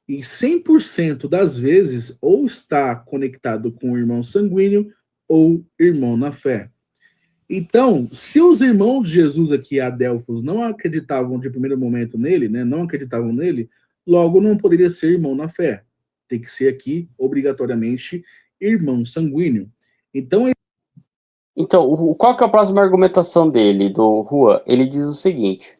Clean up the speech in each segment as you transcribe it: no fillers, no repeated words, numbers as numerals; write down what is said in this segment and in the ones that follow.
E 100% das vezes ou está conectado com o irmão sanguíneo ou irmão na fé. Então, se os irmãos de Jesus aqui, Adelfos, não acreditavam de primeiro momento nele, né, não acreditavam nele, logo não poderia ser irmão na fé. Tem que ser aqui, obrigatoriamente, irmão sanguíneo. Então, qual que é a próxima argumentação dele, do Juan? Ele diz o seguinte,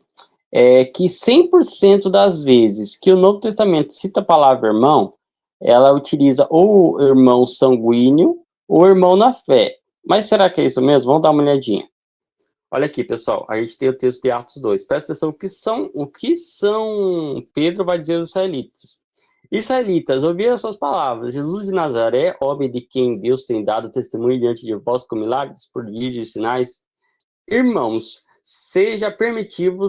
que 100% das vezes que o Novo Testamento cita a palavra irmão, ela utiliza ou o irmão sanguíneo ou irmão na fé. Mas será que é isso mesmo? Vamos dar uma olhadinha. Olha aqui, pessoal, a gente tem o texto de Atos 2. Presta atenção, o que são Pedro vai dizer aos israelitas. Israelitas, ouvi essas palavras. Jesus de Nazaré, homem de quem Deus tem dado testemunho diante de vós com milagres, prodígios e sinais. Irmãos, seja permitido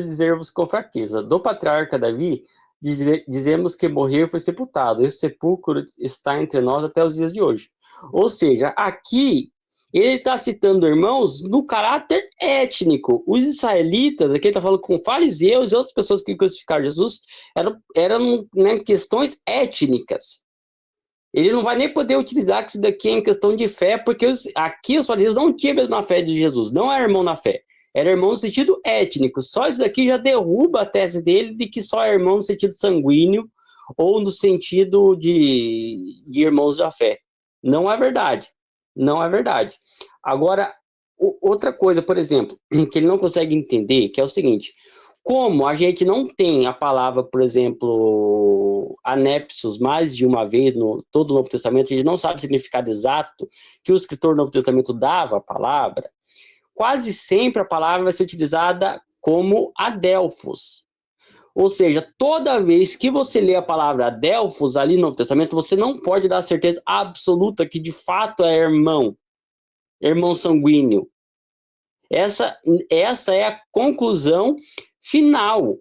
dizer-vos com fraqueza. Do patriarca Davi, dizemos que morreu e foi sepultado. Esse sepulcro está entre nós até os dias de hoje. Ou seja, aqui ele está citando irmãos no caráter étnico. Os israelitas, aqui ele está falando com fariseus e outras pessoas que crucificaram Jesus, eram né, questões étnicas. Ele não vai nem poder utilizar isso daqui em questão de fé, porque aqui os fariseus não tinham mesmo na fé de Jesus, não era irmão na fé. Era irmão no sentido étnico. Só isso daqui já derruba a tese dele de que só é irmão no sentido sanguíneo ou no sentido de irmãos da fé. Não é verdade. Não é verdade. Agora, outra coisa, por exemplo, que ele não consegue entender, que é o seguinte: como a gente não tem a palavra, por exemplo, anepsos mais de uma vez no todo o Novo Testamento, a gente não sabe o significado exato que o escritor do Novo Testamento dava à palavra, quase sempre a palavra vai ser utilizada como adelphos. Ou seja, toda vez que você lê a palavra adelphos ali no Novo Testamento, você não pode dar certeza absoluta que de fato é irmão sanguíneo. Essa é a conclusão final.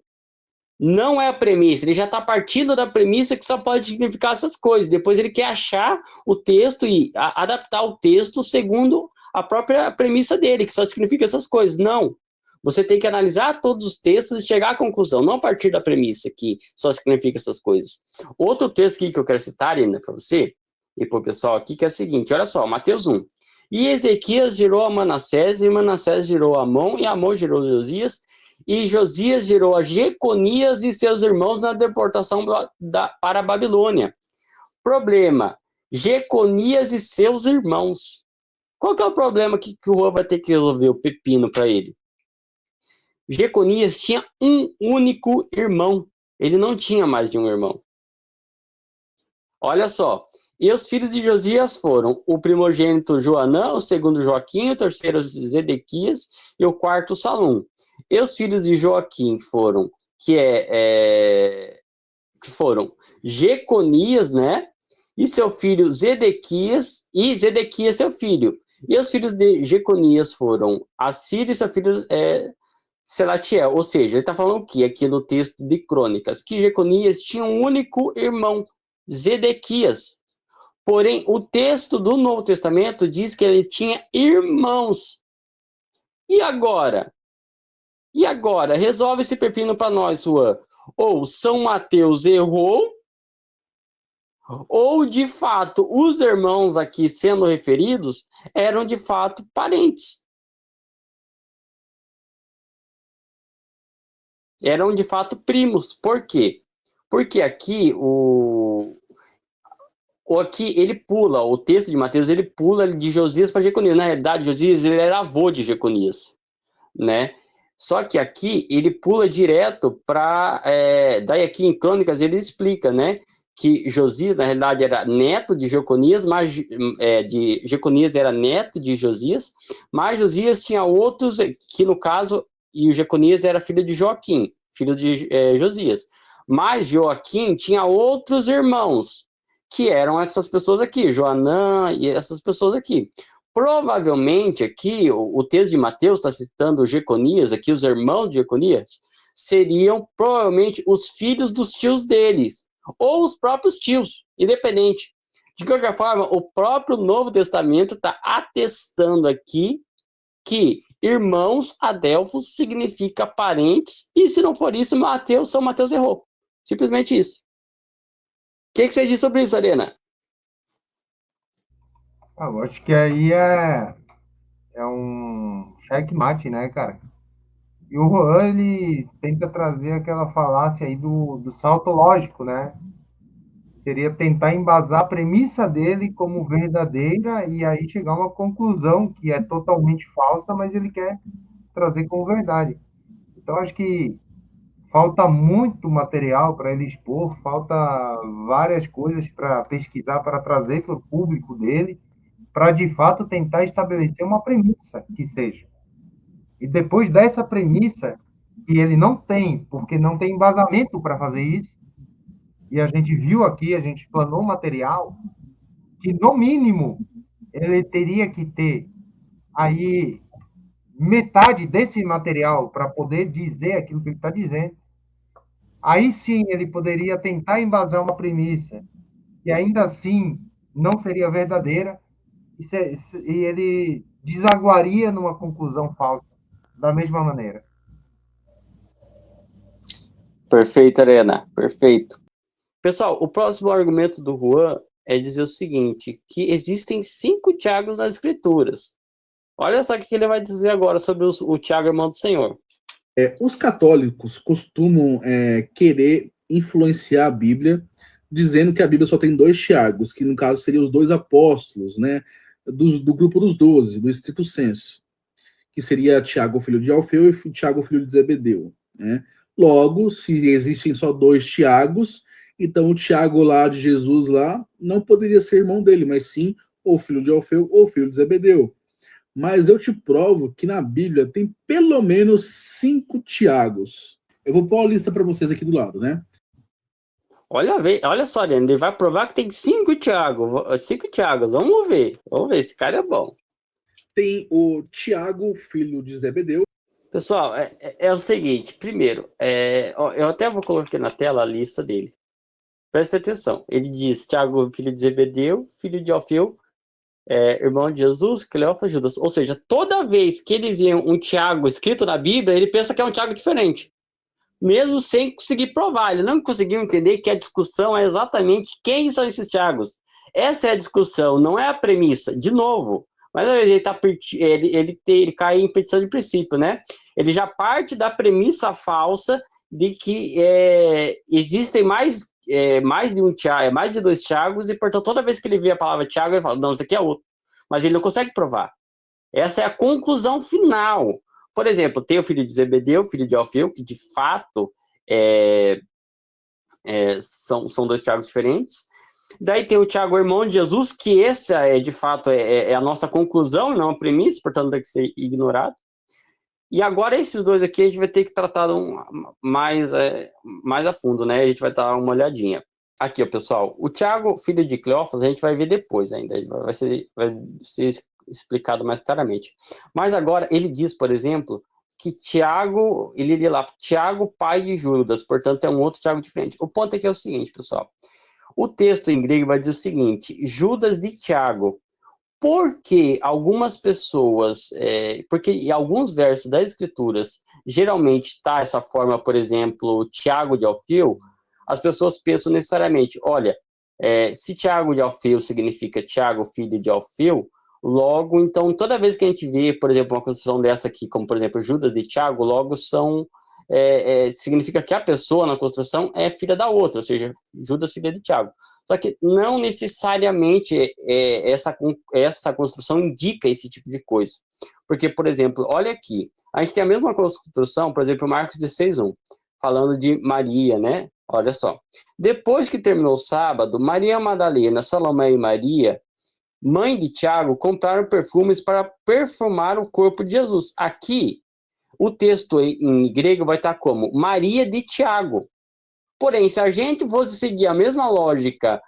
Não é a premissa, ele já está partindo da premissa que só pode significar essas coisas. Depois ele quer achar o texto e adaptar o texto segundo a própria premissa dele, que só significa essas coisas. Não. Você tem que analisar todos os textos e chegar à conclusão, não a partir da premissa que só significa essas coisas. Outro texto aqui que eu quero citar ainda para você e para o pessoal aqui, que é o seguinte, olha só, Mateus 1. E Ezequias gerou a Manassés, e Manassés gerou a Amon, e Amon gerou Josias, e Josias gerou a Jeconias e seus irmãos na deportação para a Babilônia. Problema, Jeconias e seus irmãos. Qual que é o problema que o Juan vai ter que resolver, o pepino para ele? Jeconias tinha um único irmão. Ele não tinha mais de um irmão. Olha só. E os filhos de Josias foram o primogênito Joanã, o segundo Joaquim, o terceiro Zedequias e o quarto Salum. E os filhos de Joaquim foram, que foram Jeconias, né? E seu filho Zedequias, e Zedequias seu filho. E os filhos de Jeconias foram Assírio e seu filho Selatiel. Ou seja, ele está falando o que aqui no texto de Crônicas? Que Jeconias tinha um único irmão, Zedequias. Porém, o texto do Novo Testamento diz que ele tinha irmãos. E agora? E agora? Resolve esse pepino para nós, Juan. Ou São Mateus errou, ou, de fato, os irmãos aqui sendo referidos eram, de fato, parentes. Eram, de fato, primos. Por quê? Porque aqui aqui ele pula, o texto de Mateus, ele pula de Josias para Jeconias. Na realidade, Josias ele era avô de Jeconias, né? Só que aqui ele pula direto para... daí aqui em Crônicas ele explica, né? Que Josias, na realidade, era neto de Jeconias, mas de Jeconias era neto de Josias, mas Josias tinha outros, que no caso, e o Jeconias era filho de Joaquim, filho de Josias. Mas Joaquim tinha outros irmãos, que eram essas pessoas aqui, Joanã e essas pessoas aqui. Provavelmente aqui, o texto de Mateus está citando Jeconias, aqui os irmãos de Jeconias, seriam provavelmente os filhos dos tios deles, ou os próprios tios, independente. De qualquer forma, o próprio Novo Testamento está atestando aqui que irmãos adelfos significa parentes, e se não for isso, São Mateus errou. Simplesmente isso. O que você diz sobre isso, Arena? Eu acho que aí é um checkmate, né, cara? E o Juan, ele tenta trazer aquela falácia aí do salto lógico, né? Seria tentar embasar a premissa dele como verdadeira e aí chegar a uma conclusão que é totalmente falsa, mas ele quer trazer como verdade. Então, acho que falta muito material para ele expor, falta várias coisas para pesquisar, para trazer para o público dele, para de fato tentar estabelecer uma premissa que seja. E depois dessa premissa, que ele não tem, porque não tem embasamento para fazer isso, e a gente viu aqui, a gente explanou material, que no mínimo ele teria que ter aí metade desse material para poder dizer aquilo que ele está dizendo. Aí sim ele poderia tentar embasar uma premissa que ainda assim não seria verdadeira e ele desaguaria numa conclusão falsa da mesma maneira. Perfeito, Arena. Perfeito. Pessoal, o próximo argumento do Juan é dizer o seguinte, que existem 5 Tiagos nas Escrituras. Olha só o que ele vai dizer agora sobre o Tiago, irmão do Senhor. Os católicos costumam querer influenciar a Bíblia, dizendo que a Bíblia só tem 2 Tiagos, que no caso seriam os 2 apóstolos, né, do grupo dos 12, do estrito senso, que seria Tiago, filho de Alfeu, e Tiago, filho de Zebedeu, né? Logo, se existem só 2 Tiagos, então o Tiago lá de Jesus lá não poderia ser irmão dele, mas sim ou filho de Alfeu ou filho de Zebedeu. Mas eu te provo que na Bíblia tem pelo menos 5 Tiagos. Eu vou pôr a lista para vocês aqui do lado, né? Olha só, ele vai provar que tem 5 Tiagos. 5 Tiagos, vamos ver. Vamos ver, esse cara é bom. Tem o Tiago, filho de Zebedeu. Pessoal, é o seguinte, primeiro, eu até vou colocar aqui na tela a lista dele. Presta atenção. Ele diz Tiago, filho de Zebedeu, filho de Alfeu, irmão de Jesus, Cleófas, Judas. Ou seja, toda vez que ele vê um Tiago escrito na Bíblia, ele pensa que é um Tiago diferente. Mesmo sem conseguir provar. Ele não conseguiu entender que a discussão é exatamente quem são esses Tiagos. Essa é a discussão, não é a premissa. De novo, mas ele cai em petição de princípio, né? Ele já parte da premissa falsa de que existem mais de um Tiago, mais de 2 Tiagos, e portanto toda vez que ele vê a palavra Tiago, ele fala, não, isso aqui é outro. Mas ele não consegue provar. Essa é a conclusão final. Por exemplo, tem o filho de Zebedeu, filho de Alfeu, que de fato são 2 Tiagos diferentes. Daí tem o Tiago, irmão de Jesus, que esse de fato é a nossa conclusão, não a premissa, portanto tem que ser ignorado. E agora esses 2 aqui a gente vai ter que tratar mais a fundo, né? A gente vai dar uma olhadinha. Aqui, ó, pessoal, o Tiago, filho de Cleófas, a gente vai ver depois ainda, vai ser explicado mais claramente. Mas agora ele diz, por exemplo, que Tiago, ele lê lá, Tiago, pai de Judas, portanto é um outro Tiago diferente. O ponto é que é o seguinte, pessoal, o texto em grego vai dizer o seguinte, Judas de Tiago, porque algumas pessoas, porque em alguns versos das escrituras, geralmente está essa forma, por exemplo, Tiago de Alfeu, as pessoas pensam necessariamente, olha, se Tiago de Alfeu significa Tiago, filho de Alfeu, logo, então, toda vez que a gente vê, por exemplo, uma construção dessa aqui, como, por exemplo, Judas de Tiago, logo significa que a pessoa na construção é filha da outra, ou seja, Judas, filha de Tiago. Só que não necessariamente essa construção indica esse tipo de coisa. Porque, por exemplo, olha aqui, a gente tem a mesma construção, por exemplo, Marcos 16:1, falando de Maria, né? Olha só. Depois que terminou o sábado, Maria Madalena, Salomé e Maria, mãe de Tiago, compraram perfumes para perfumar o corpo de Jesus. Aqui, o texto em grego vai estar como Maria de Tiago. Porém, se a gente fosse seguir a mesma lógica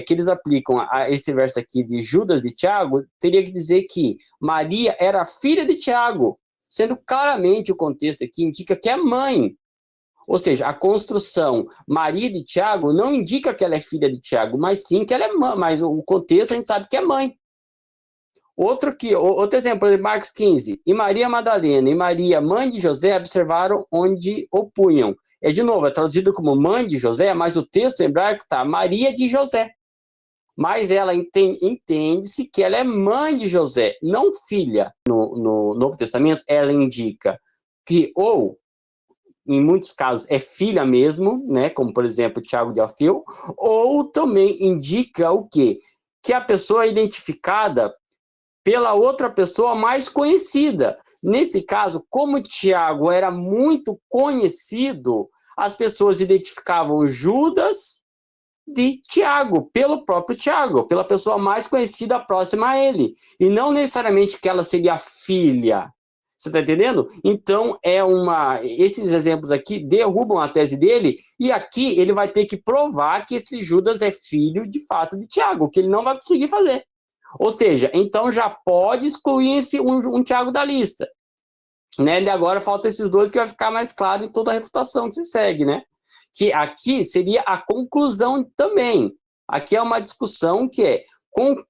que eles aplicam a esse verso aqui de Judas de Tiago, teria que dizer que Maria era filha de Tiago, sendo claramente o contexto aqui indica que é mãe. Ou seja, a construção Maria de Tiago não indica que ela é filha de Tiago, mas sim que ela é mãe, mas o contexto a gente sabe que é mãe. Outro exemplo, Marcos 15. E Maria Madalena e Maria, mãe de José, observaram onde o punham. De novo, é traduzido como mãe de José, mas o texto hebraico está Maria de José. Mas ela entende-se que ela é mãe de José, não filha. No Novo Testamento, ela indica que, ou, em muitos casos, é filha mesmo, né? Como, por exemplo, Tiago de Alfeu, ou também indica o quê? Que a pessoa é identificada pela outra pessoa mais conhecida. Nesse caso, como Tiago era muito conhecido, as pessoas identificavam Judas de Tiago, pelo próprio Tiago, pela pessoa mais conhecida próxima a ele, e não necessariamente que ela seria filha. Você está entendendo? Então, esses exemplos aqui derrubam a tese dele, e aqui ele vai ter que provar que esse Judas é filho, de fato, de Tiago, que ele não vai conseguir fazer. Ou seja, então já pode excluir um Tiago da lista. Né? E agora falta esses dois que vai ficar mais claro em toda a refutação que se segue, né? Que aqui seria a conclusão também. Aqui é uma discussão que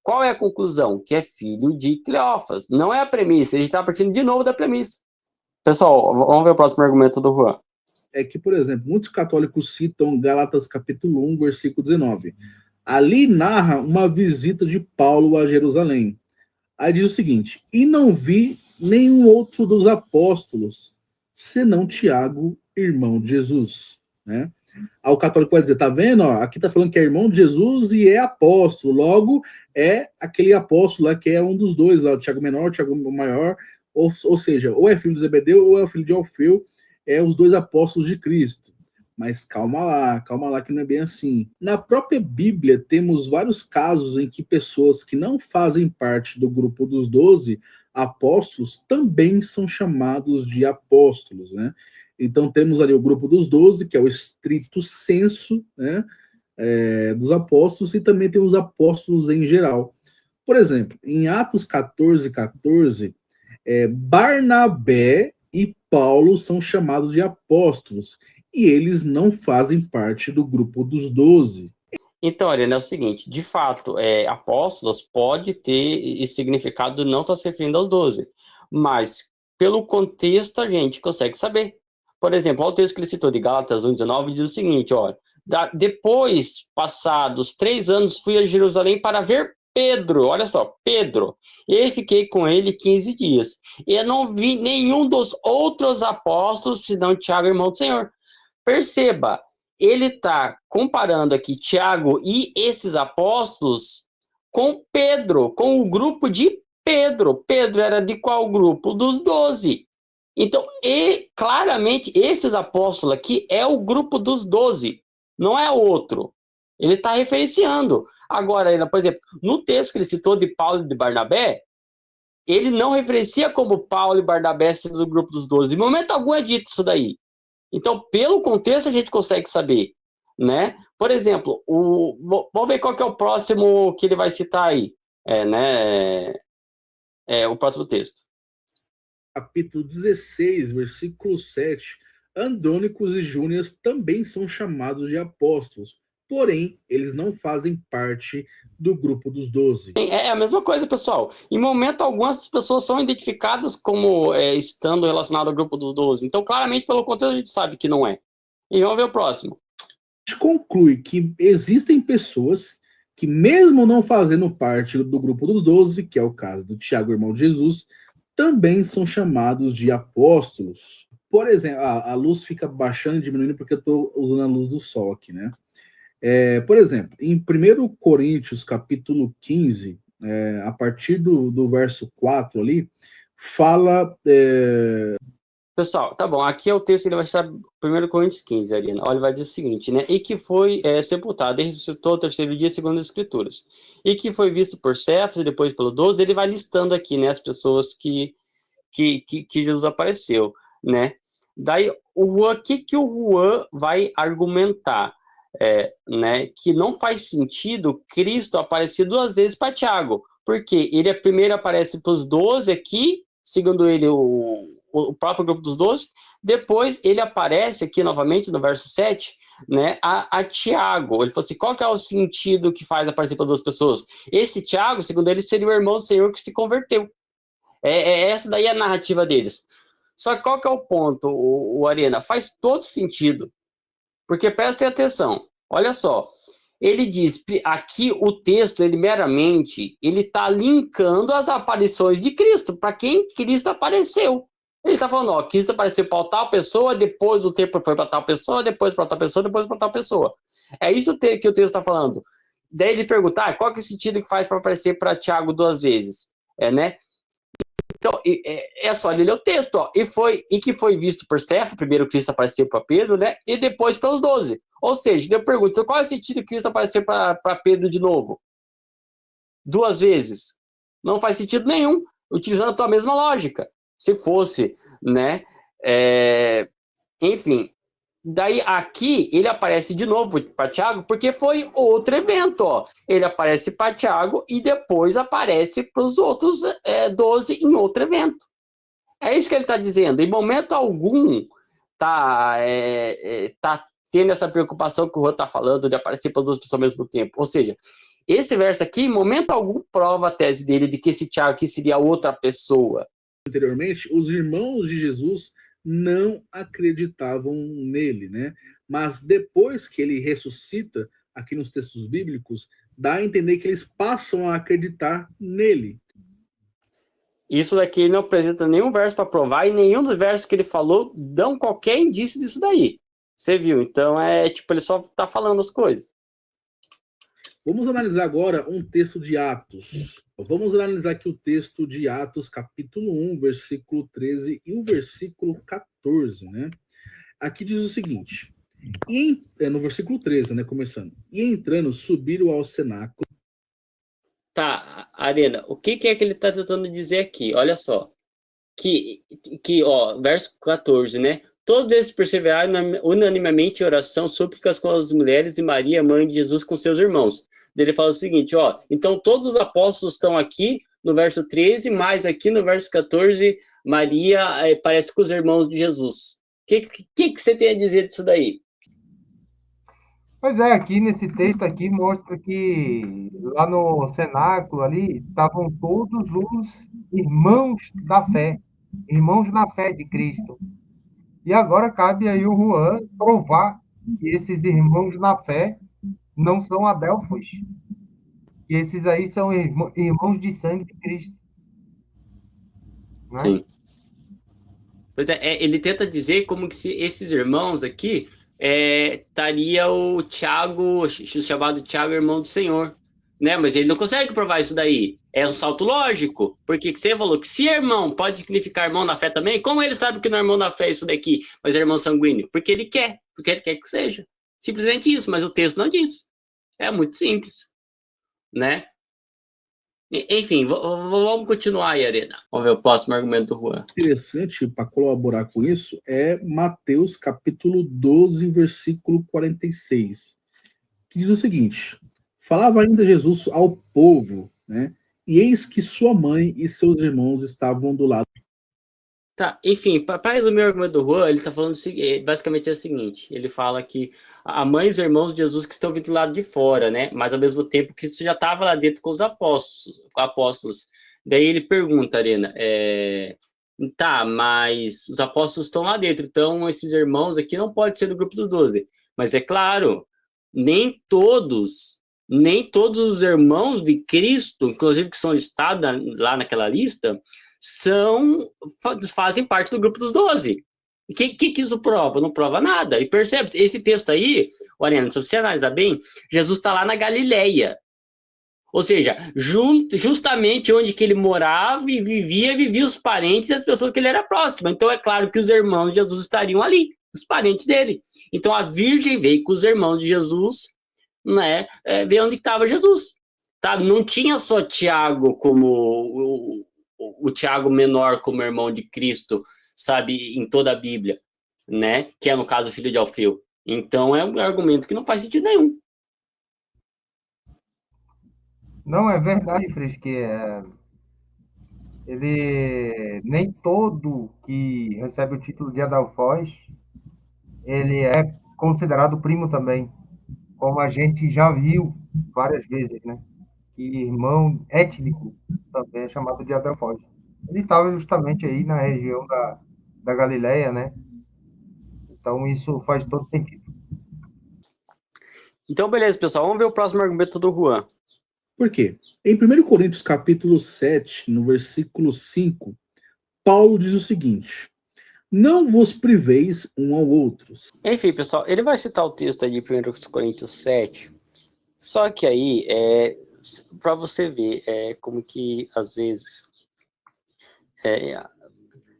qual é a conclusão? Que é filho de Cleófas. Não é a premissa, a gente está partindo de novo da premissa. Pessoal, vamos ver o próximo argumento do Juan. É que, por exemplo, muitos católicos citam Gálatas capítulo 1, versículo 19. Ali narra uma visita de Paulo a Jerusalém. Aí diz o seguinte: e não vi nenhum outro dos apóstolos, senão Tiago, irmão de Jesus, né? Aí o católico vai dizer, tá vendo? Ó, aqui tá falando que é irmão de Jesus e é apóstolo, logo é aquele apóstolo lá que é um dos dois, lá, o Tiago menor, o Tiago maior, ou seja, ou é filho de Zebedeu ou é filho de Alfeu, é os dois apóstolos de Cristo. Mas calma lá, que não é bem assim. Na própria Bíblia, temos vários casos em que pessoas que não fazem parte do grupo dos 12 apóstolos também são chamados de apóstolos, né? Então, temos ali o grupo dos 12, que é o estrito senso, né, dos apóstolos, e também tem os apóstolos em geral. Por exemplo, em Atos 14, Barnabé e Paulo são chamados de apóstolos, e eles não fazem parte do grupo dos 12. Então, Ariana, é o seguinte, de fato, apóstolos pode ter esse significado de não estar se referindo aos 12, mas pelo contexto a gente consegue saber. Por exemplo, o texto que ele citou de Gálatas 1,19 diz o seguinte, olha, depois, passados 3 anos, fui a Jerusalém para ver Pedro, olha só, Pedro, e fiquei com ele 15 dias. E eu não vi nenhum dos outros apóstolos, senão Tiago, irmão do Senhor. Perceba, ele está comparando aqui Tiago e esses apóstolos com Pedro, com o grupo de Pedro. Pedro era de qual grupo? Dos 12. Então, claramente, esses apóstolos aqui é o grupo dos 12, não é outro. Ele está referenciando. Agora, por exemplo, no texto que ele citou de Paulo e de Barnabé, ele não referencia como Paulo e Barnabé sendo do grupo dos 12. Em momento algum é dito isso daí. Então, pelo contexto, a gente consegue saber, né? Por exemplo, vamos ver qual que é o próximo que ele vai citar aí, o próximo texto. Capítulo 16, versículo 7, Andrônicos e Júnias também são chamados de apóstolos, porém, eles não fazem parte do grupo dos 12. É a mesma coisa, pessoal. Em momento algum, essas pessoas são identificadas como estando relacionadas ao grupo dos 12. Então, claramente, pelo contexto, a gente sabe que não é. E vamos ver o próximo. A gente conclui que existem pessoas que, mesmo não fazendo parte do grupo dos 12, que é o caso do Tiago, irmão de Jesus, também são chamados de apóstolos. Por exemplo, a luz fica baixando e diminuindo porque eu estou usando a luz do sol aqui, né? Por exemplo, em 1 Coríntios, capítulo 15, a partir do verso 4 ali, fala... Pessoal, tá bom, aqui é o texto, ele vai estar 1 Coríntios 15, Arina. Olha, vai dizer o seguinte, né? E que foi sepultado e ressuscitou ao terceiro dia, segundo as Escrituras. E que foi visto por Cefas e depois pelo 12, ele vai listando aqui, né, as pessoas que Jesus apareceu, né? Daí, o que o Juan vai argumentar? Né, que não faz sentido Cristo aparecer 2 vezes para Tiago, porque ele primeiro aparece para os 12 aqui, segundo ele, o próprio grupo dos 12. Depois ele aparece aqui novamente no verso 7, né, a Tiago. Ele falou assim, qual que é o sentido que faz aparecer para 2 pessoas? Esse Tiago, segundo ele, seria o irmão do Senhor que se converteu. Essa daí é a narrativa deles. Só que qual que é o ponto, o Arena? Faz todo sentido. Porque prestem atenção, olha só. Ele diz, aqui o texto, ele meramente, ele está linkando as aparições de Cristo, para quem Cristo apareceu. Ele está falando, ó, Cristo apareceu para tal pessoa, depois o tempo foi para tal pessoa, depois para tal pessoa, depois para tal pessoa. É isso que o texto está falando. Daí ele pergunta, qual que é o sentido que faz para aparecer para Tiago 2 vezes? Né? Então, é só ele ler o texto, ó. E que foi visto por Cefo, primeiro Cristo apareceu para Pedro, né? E depois pelos 12. Ou seja, eu pergunto, então, qual é o sentido de Cristo aparecer para Pedro de novo? 2 vezes. Não faz sentido nenhum, utilizando a tua mesma lógica. Se fosse, né? Enfim. Daí aqui ele aparece de novo para Tiago, porque foi outro evento, ó. Ele aparece para Tiago e depois aparece para os outros 12 em outro evento. É isso que ele está dizendo. Em momento algum tá tendo essa preocupação que o Rô está falando de aparecer para 2 pessoas ao mesmo tempo. Ou seja, esse verso aqui, em momento algum, prova a tese dele de que esse Tiago aqui seria outra pessoa. Anteriormente, os irmãos de Jesus não acreditavam nele, né? Mas depois que ele ressuscita, aqui nos textos bíblicos, dá a entender que eles passam a acreditar nele. Isso daqui não apresenta nenhum verso para provar e nenhum dos versos que ele falou dão qualquer indício disso daí. Você viu? Então ele só está falando as coisas. Vamos analisar agora um texto de Atos. Vamos analisar aqui o texto de Atos, capítulo 1, versículo 13 e o versículo 14, né? Aqui diz o seguinte, no versículo 13, né, começando. E entrando, subiram ao cenáculo. Tá, Arena, o que é que ele está tentando dizer aqui? Olha só. Verso 14, né? Todos eles perseveraram unanimemente em oração, súplicas com as mulheres e Maria, mãe de Jesus, com seus irmãos. Ele fala o seguinte, então todos os apóstolos estão aqui no verso 13, mas aqui no verso 14, Maria parece com os irmãos de Jesus. O que você tem a dizer disso daí? Pois é, aqui nesse texto aqui mostra que lá no cenáculo ali estavam todos os irmãos da fé de Cristo. E agora cabe aí o Juan provar que esses irmãos na fé não são adelfos, que esses aí são irmãos de sangue de Cristo, né? Sim. Pois ele tenta dizer como que se esses irmãos aqui estaria o Tiago, chamado Tiago, irmão do Senhor, né? Mas ele não consegue provar isso daí. É um salto lógico, porque você falou que se é irmão pode significar irmão na fé também, como ele sabe que não é irmão na fé isso daqui, mas é irmão sanguíneo? Porque ele quer que seja. Simplesmente isso, mas o texto não diz. É muito simples, né? Enfim, vamos continuar aí, Arena. Vamos ver o próximo argumento do Juan. Interessante para colaborar com isso é Mateus capítulo 12, versículo 46, que diz o seguinte: falava ainda Jesus ao povo, né? E eis que sua mãe e seus irmãos estavam do lado. Tá, enfim, para resumir o argumento do Juan, ele está falando basicamente é o seguinte: ele fala que a mãe e os irmãos de Jesus que estão vindo do lado de fora, né? Mas ao mesmo tempo que isso já estava lá dentro com os apóstolos. Daí ele pergunta, Arena, tá, mas os apóstolos estão lá dentro, então esses irmãos aqui não podem ser do grupo dos 12. Mas é claro, nem todos os irmãos de Cristo, inclusive que são listados lá naquela lista, fazem parte do grupo dos 12. O que isso prova? Não prova nada. E percebe, esse texto aí, Oriana, se você analisar bem, Jesus está lá na Galileia. Ou seja, justamente onde que ele morava e vivia os parentes e as pessoas que ele era próximo. Então é claro que os irmãos de Jesus estariam ali, os parentes dele. Então a Virgem veio com os irmãos de Jesus, né, ver onde estava Jesus. Tá? Não tinha só Tiago como o Tiago menor como irmão de Cristo, sabe, em toda a Bíblia, né? Que é no caso o filho de Alfeu. Então é um argumento que não faz sentido nenhum. Não, é verdade, Fresque. ele nem todo que recebe o título de adelfós, ele é considerado primo também, como a gente já viu várias vezes, né? Que irmão étnico também é chamado de adelfós. Ele estava justamente aí na região da Galileia, né? Então isso faz todo sentido. Então, beleza, pessoal. Vamos ver o próximo argumento do Juan. Por quê? Em 1 Coríntios capítulo 7, no versículo 5, Paulo diz o seguinte: não vos priveis um ao outro. Enfim, pessoal, ele vai citar o texto aí de 1 Coríntios 7, só que aí, para você ver como que, às vezes,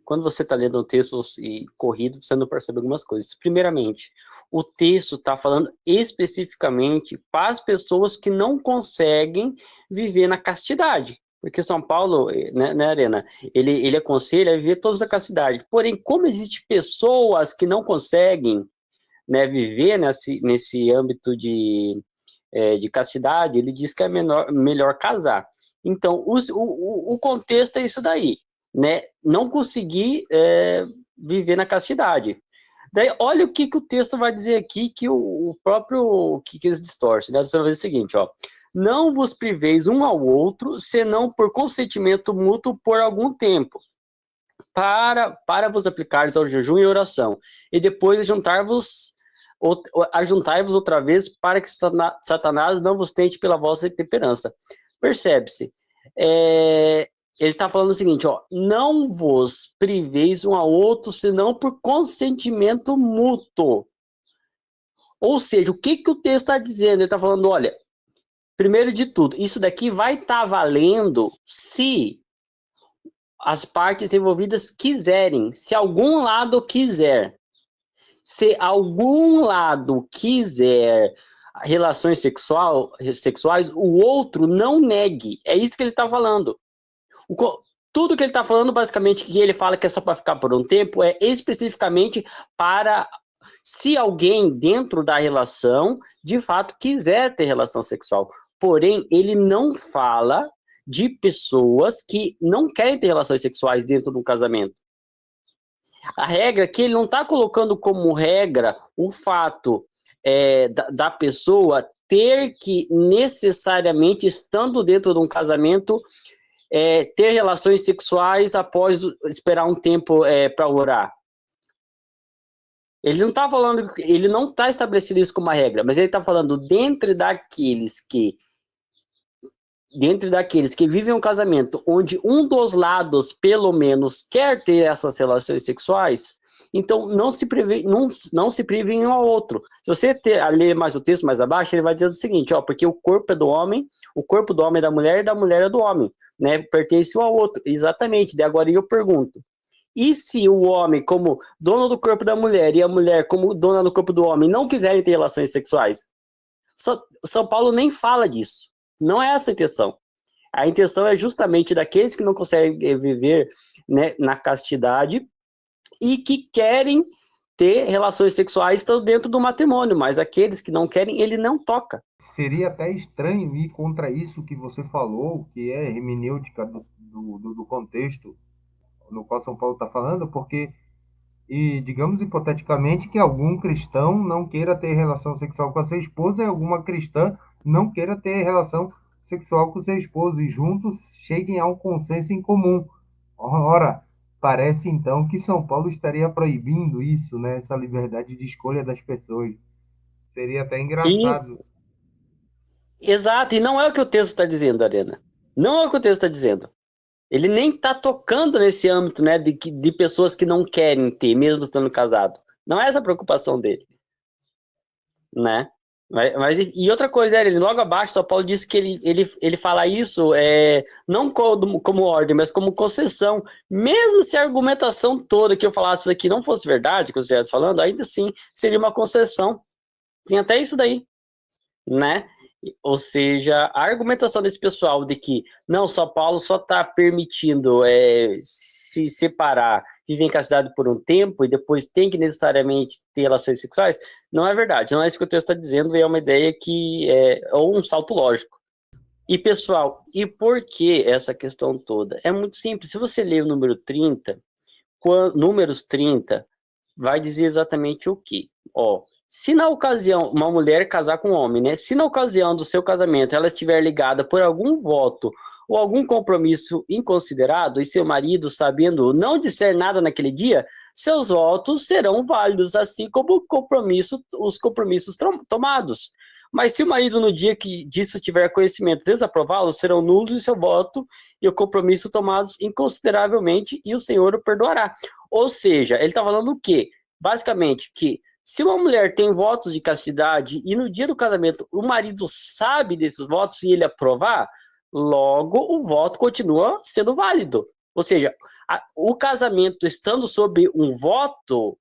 quando você está lendo um texto e corrido, você não percebe algumas coisas. Primeiramente, o texto está falando especificamente para as pessoas que não conseguem viver na castidade. Porque São Paulo, né, Arena, ele aconselha a viver todos na castidade. Porém, como existem pessoas que não conseguem, né, viver nesse âmbito de castidade, ele diz que é melhor casar. Então, o contexto é isso daí, né? Não conseguir viver na castidade. Daí, olha o que o texto vai dizer aqui, que o próprio que eles distorcem, né? Você vai dizer o seguinte, ó. Não vos priveis um ao outro, senão por consentimento mútuo por algum tempo, para vos aplicares ao jejum e oração, e depois ajuntai-vos outra vez, para que Satanás não vos tente pela vossa intemperança. Percebe-se. Ele está falando o seguinte, ó, não vos priveis um ao outro, senão por consentimento mútuo. Ou seja, o que o texto está dizendo? Ele está falando, olha, primeiro de tudo, isso daqui vai estar valendo se as partes envolvidas quiserem, se algum lado quiser. Se algum lado quiser relações sexuais, o outro não negue. É isso que ele está falando. Tudo que ele está falando, basicamente, que ele fala que é só para ficar por um tempo, é especificamente para se alguém dentro da relação, de fato, quiser ter relação sexual. Porém, ele não fala de pessoas que não querem ter relações sexuais dentro do casamento. A regra que ele não está colocando como regra o fato da pessoa ter que necessariamente, estando dentro de um casamento, ter relações sexuais após esperar um tempo para orar. Ele não está falando, ele não está estabelecido isso como uma regra, mas ele está falando dentre daqueles que vivem um casamento onde um dos lados, pelo menos, quer ter essas relações sexuais, então não se privem um ao outro. Se você ler mais o texto mais abaixo, ele vai dizer o seguinte, ó, porque o corpo é do homem, o corpo do homem é da mulher e da mulher é do homem, né? Pertence um ao outro. Exatamente. De agora eu pergunto, e se o homem, como dono do corpo da mulher, e a mulher, como dona do corpo do homem, não quiserem ter relações sexuais? São Paulo nem fala disso. Não é essa a intenção. A intenção é justamente daqueles que não conseguem viver, né, na castidade e que querem ter relações sexuais estão dentro do matrimônio, mas aqueles que não querem, ele não toca. Seria até estranho ir contra isso que você falou, que é hermenêutica do contexto no qual São Paulo está falando, porque, e digamos hipoteticamente, que algum cristão não queira ter relação sexual com a sua esposa e alguma cristã não queira ter relação sexual com seu esposo, e juntos cheguem a um consenso em comum. Ora, parece então que São Paulo estaria proibindo isso, né? Essa liberdade de escolha das pessoas. Seria até Isso. engraçado. Exato, e não é o que o texto está dizendo, Arena. Não é o que o texto está dizendo. Ele nem está tocando nesse âmbito, né, de pessoas que não querem ter, mesmo estando casado. Não é essa a preocupação dele, né? E outra coisa, ele logo abaixo, São Paulo disse que ele fala isso não como ordem, mas como concessão. Mesmo se a argumentação toda que eu falasse aqui não fosse verdade, que eu estivesse falando, ainda assim seria uma concessão. Tem até isso daí, né? Ou seja, a argumentação desse pessoal de que não, São Paulo só está permitindo se separar, viver em castidade por um tempo e depois tem que necessariamente ter relações sexuais, não é verdade. Não é isso que o texto está dizendo, é uma ideia que é ou um salto lógico. E, pessoal, e por que essa questão toda? É muito simples. Se você ler o número 30, números 30, vai dizer exatamente o quê? Ó, se na ocasião, uma mulher casar com um homem, né? Se na ocasião do seu casamento ela estiver ligada por algum voto ou algum compromisso inconsiderado e seu marido, sabendo, não disser nada naquele dia, seus votos serão válidos, assim como os compromissos tomados. Mas se o marido, no dia que disso tiver conhecimento, desaprová-lo, serão nulos o seu voto e o compromisso tomados inconsideravelmente, e o Senhor o perdoará. Ou seja, ele está falando o quê? Basicamente, que se uma mulher tem votos de castidade e no dia do casamento o marido sabe desses votos e ele aprovar, logo o voto continua sendo válido. Ou seja, o casamento estando sob um voto,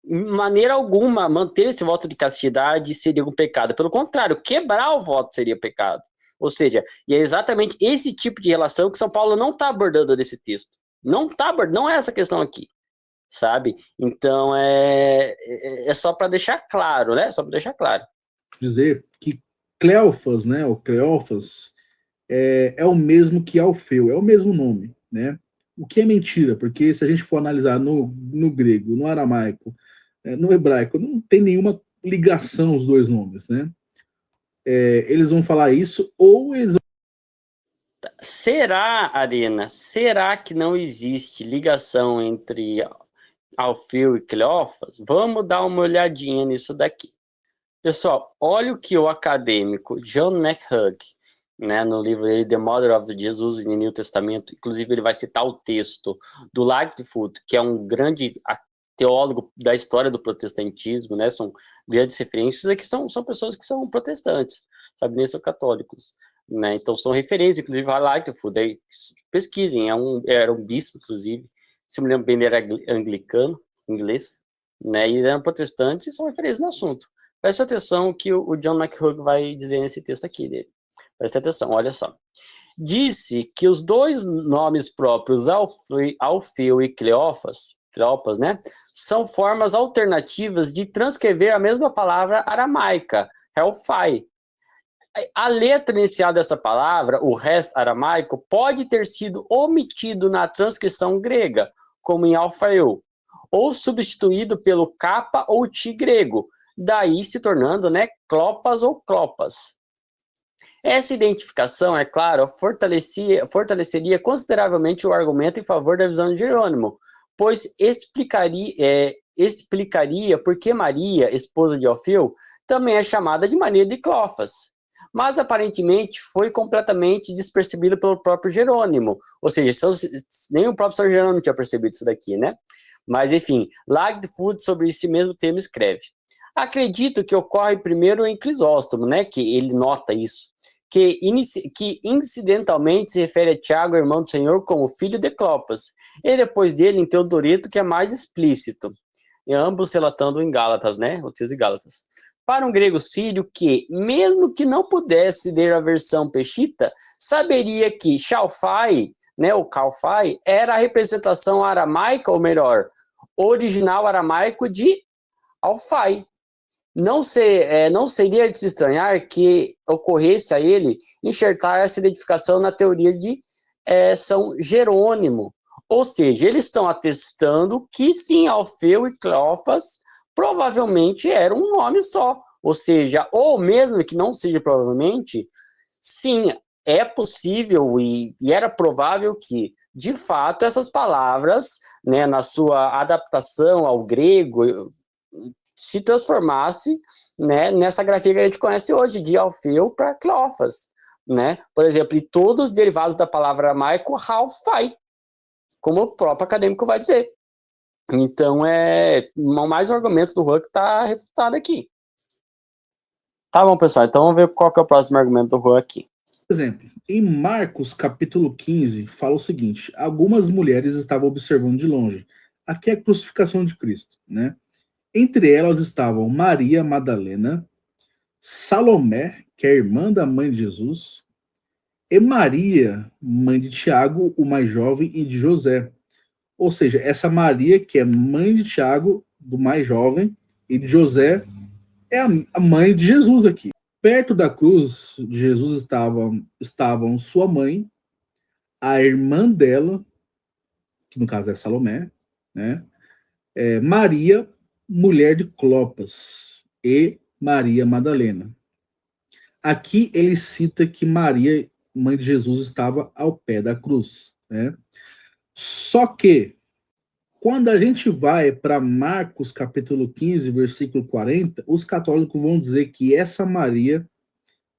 de maneira alguma, manter esse voto de castidade seria um pecado. Pelo contrário, quebrar o voto seria pecado. Ou seja, e é exatamente esse tipo de relação que São Paulo não está abordando nesse texto. Não é essa questão aqui, sabe? Então é só para deixar claro, né? Só para deixar claro. Dizer que Cleofas, né, ou Cleofas, é o mesmo que Alfeu, é o mesmo nome, né? O que é mentira, porque se a gente for analisar no grego, no aramaico, no hebraico, não tem nenhuma ligação os dois nomes, né? Eles vão falar isso, ou eles vão... Será, Arena, será que não existe ligação entre Alfeu e Cleófas? Vamos dar uma olhadinha nisso daqui. Pessoal, olha o que o acadêmico John McHugh, né, no livro dele, The Mother of Jesus in the New Testamento, inclusive ele vai citar o texto do Lightfoot, que é um grande teólogo da história do protestantismo, né, são grandes referências, aqui são pessoas que são protestantes, sabe, nem são católicos, né, então são referências, inclusive a Lightfoot, aí pesquisem, era um bispo, inclusive, se me lembro bem, ele era anglicano, inglês, né, e ele era um protestante, e são referências no assunto. Preste atenção o que o John McHugh vai dizer nesse texto aqui dele. Preste atenção, olha só. Disse que os dois nomes próprios, Alfeu e Cleopas, né, são formas alternativas de transcrever a mesma palavra aramaica, Helphai. A letra inicial dessa palavra, o resto aramaico, pode ter sido omitido na transcrição grega, como em Alfeu, ou substituído pelo capa ou ti grego, daí se tornando, né, Clopas ou Clopas. Essa identificação, é claro, fortaleceria consideravelmente o argumento em favor da visão de Jerônimo, pois explicaria por que Maria, esposa de Alfeu, também é chamada de Maria de Clofas. Mas aparentemente foi completamente despercebido pelo próprio Jerônimo, ou seja, nem o próprio São Jerônimo tinha percebido isso daqui, né? Mas enfim, Lightfoot sobre esse mesmo tema escreve: acredito que ocorre primeiro em Crisóstomo, né, que ele nota isso, que incidentalmente se refere a Tiago, irmão do Senhor, como filho de Clopas, e depois dele em Teodoreto, que é mais explícito, e ambos relatando em Gálatas, né, o texto de Gálatas. Para um grego sírio que, mesmo que não pudesse ler a versão peshita, saberia que Chalfai, né, o Calfai, era a representação aramaica, ou melhor, original aramaico de Alfai. Não seria de se estranhar que ocorresse a ele enxertar essa identificação na teoria de São Jerônimo. Ou seja, eles estão atestando que sim, Alfeu e Cleofas provavelmente era um nome só. Ou seja, ou mesmo que não seja provavelmente, sim, é possível e era provável que, de fato, essas palavras, né, na sua adaptação ao grego, se transformasse, né, nessa grafia que a gente conhece hoje, de Alfeu para Cleofas, né? Por exemplo, e todos os derivados da palavra aramaico, Halfai, como o próprio acadêmico vai dizer. Então, mais um argumento do Juan que está refutado aqui. Tá bom, pessoal, então vamos ver qual que é o próximo argumento do Juan aqui. Por exemplo, em Marcos, capítulo 15, fala o seguinte: algumas mulheres estavam observando de longe. Aqui é a crucificação de Cristo, né? Entre elas estavam Maria Madalena, Salomé, que é a irmã da mãe de Jesus, e Maria, mãe de Tiago, o mais jovem, e de José. Ou seja, essa Maria, que é mãe de Tiago, do mais jovem, e de José, é a mãe de Jesus aqui. Perto da cruz de Jesus estavam sua mãe, a irmã dela, que no caso é Salomé, né? Maria, mulher de Clopas, e Maria Madalena. Aqui ele cita que Maria, mãe de Jesus, estava ao pé da cruz, né? Só que, quando a gente vai para Marcos capítulo 15, versículo 40, os católicos vão dizer que essa Maria,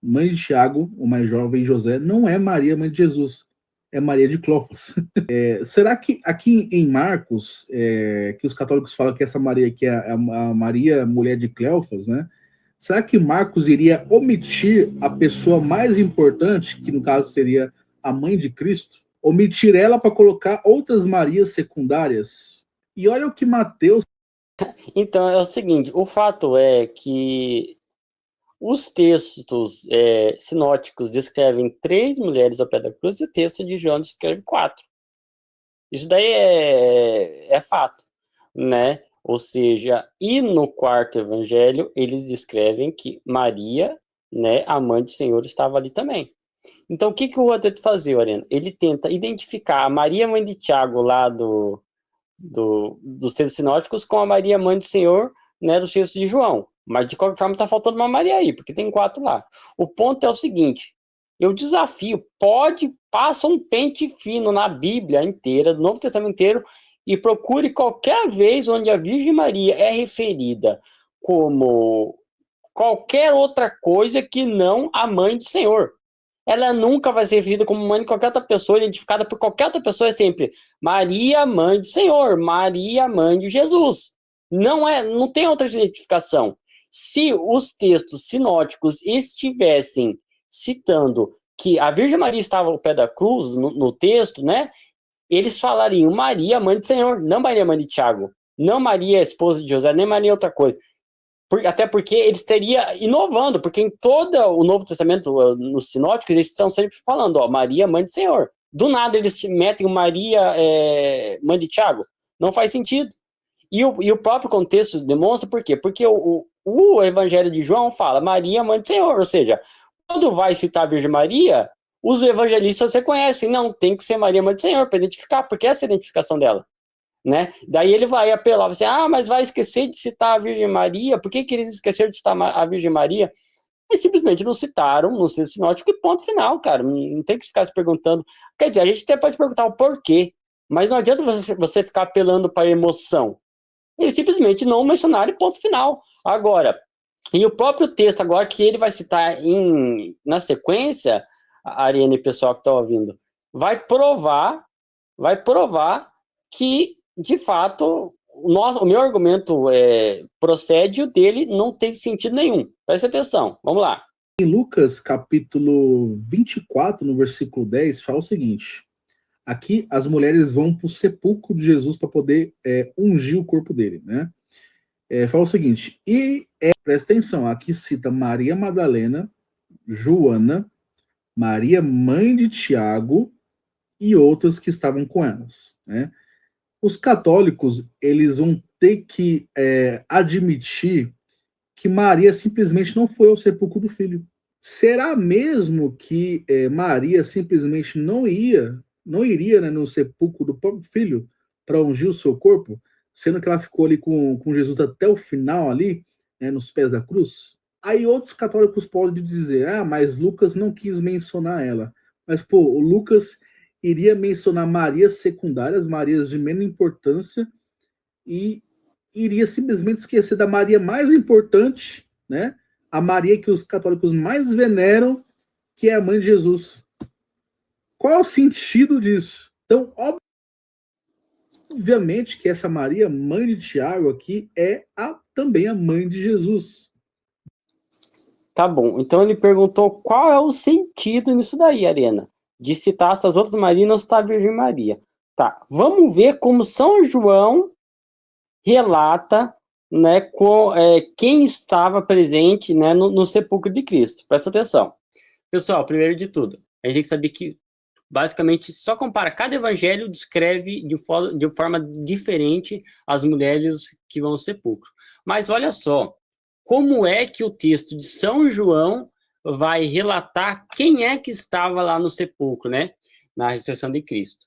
mãe de Tiago, o mais jovem José, não é Maria, mãe de Jesus, é Maria de Clopas. Será que aqui em Marcos, que os católicos falam que essa Maria aqui é a Maria, mulher de Cleofas, né? Será que Marcos iria omitir a pessoa mais importante, que no caso seria a mãe de Cristo? Omitir ela para colocar outras Marias secundárias? E olha o que Mateus... Então, é o seguinte, o fato é que os textos sinóticos descrevem 3 mulheres ao pé da cruz e o texto de João descreve 4. Isso daí é fato, né? Ou seja, e no quarto evangelho, eles descrevem que Maria, né, a mãe do Senhor, estava ali também. Então, o que o Rua tenta fazer, Oriana? Ele tenta identificar a Maria, mãe de Tiago, lá dos textos sinóticos, com a Maria, mãe do Senhor, né, dos textos de João. Mas, de qualquer forma, está faltando uma Maria aí, porque tem 4 lá. O ponto é o seguinte, eu desafio, passa um pente fino na Bíblia inteira, do Novo Testamento inteiro, e procure qualquer vez onde a Virgem Maria é referida como qualquer outra coisa que não a mãe do Senhor. Ela nunca vai ser referida como mãe de qualquer outra pessoa, identificada por qualquer outra pessoa, é sempre Maria, mãe do Senhor, Maria, mãe de Jesus. Não tem outra identificação. Se os textos sinóticos estivessem citando que a Virgem Maria estava ao pé da cruz, no texto, né? Eles falariam Maria, mãe do Senhor, não Maria, mãe de Tiago, não Maria, esposa de José, nem Maria outra coisa. Até porque eles estariam inovando, porque em todo o Novo Testamento, nos sinóticos, eles estão sempre falando, ó, Maria, mãe do Senhor. Do nada eles metem Maria, mãe de Tiago. Não faz sentido. E o próprio contexto demonstra por quê? Porque o Evangelho de João fala Maria, mãe do Senhor, ou seja, quando vai citar a Virgem Maria, os evangelistas reconhecem, não, tem que ser Maria, mãe do Senhor, para identificar, porque essa é a identificação dela. Né? Daí ele vai apelar, você, mas vai esquecer de citar a Virgem Maria, por que eles esqueceram de citar a Virgem Maria? Eles simplesmente não citaram no texto sinótico e ponto final, cara, não tem que ficar se perguntando, quer dizer, a gente até pode perguntar o porquê, mas não adianta você ficar apelando para a emoção, eles simplesmente não mencionaram e ponto final. Agora, e o próprio texto agora que ele vai citar na sequência, a Ariane e o pessoal que está ouvindo, vai provar que, de fato, o meu argumento procede, o dele não tem sentido nenhum. Presta atenção, vamos lá. Em Lucas, capítulo 24, no versículo 10, fala o seguinte, aqui as mulheres vão para o sepulcro de Jesus para poder ungir o corpo dele, né? Fala o seguinte, presta atenção, aqui cita Maria Madalena, Joana, Maria, mãe de Tiago, e outras que estavam com elas, né? Os católicos, eles vão ter que admitir que Maria simplesmente não foi ao sepulcro do filho. Será mesmo que Maria simplesmente não iria, né, no sepulcro do próprio filho para ungir o seu corpo, sendo que ela ficou ali com Jesus até o final ali, né, nos pés da cruz? Aí outros católicos podem dizer, mas Lucas não quis mencionar ela. Mas, o Lucas iria mencionar Marias secundárias, Marias de menor importância, e iria simplesmente esquecer da Maria mais importante, né? A Maria que os católicos mais veneram, que é a mãe de Jesus. Qual é o sentido disso? Então, obviamente que essa Maria, mãe de Tiago aqui, é também a mãe de Jesus. Tá bom, então ele perguntou qual é o sentido nisso daí, Arena, de citar essas outras Marias e não citar a Virgem Maria. Tá, vamos ver como São João relata, né, quem estava presente, né, no sepulcro de Cristo. Presta atenção. Pessoal, primeiro de tudo, a gente tem que saber que, basicamente, só compara, cada evangelho descreve de forma diferente as mulheres que vão ao sepulcro. Mas olha só, como é que o texto de São João vai relatar quem é que estava lá no sepulcro, né? Na ressurreição de Cristo.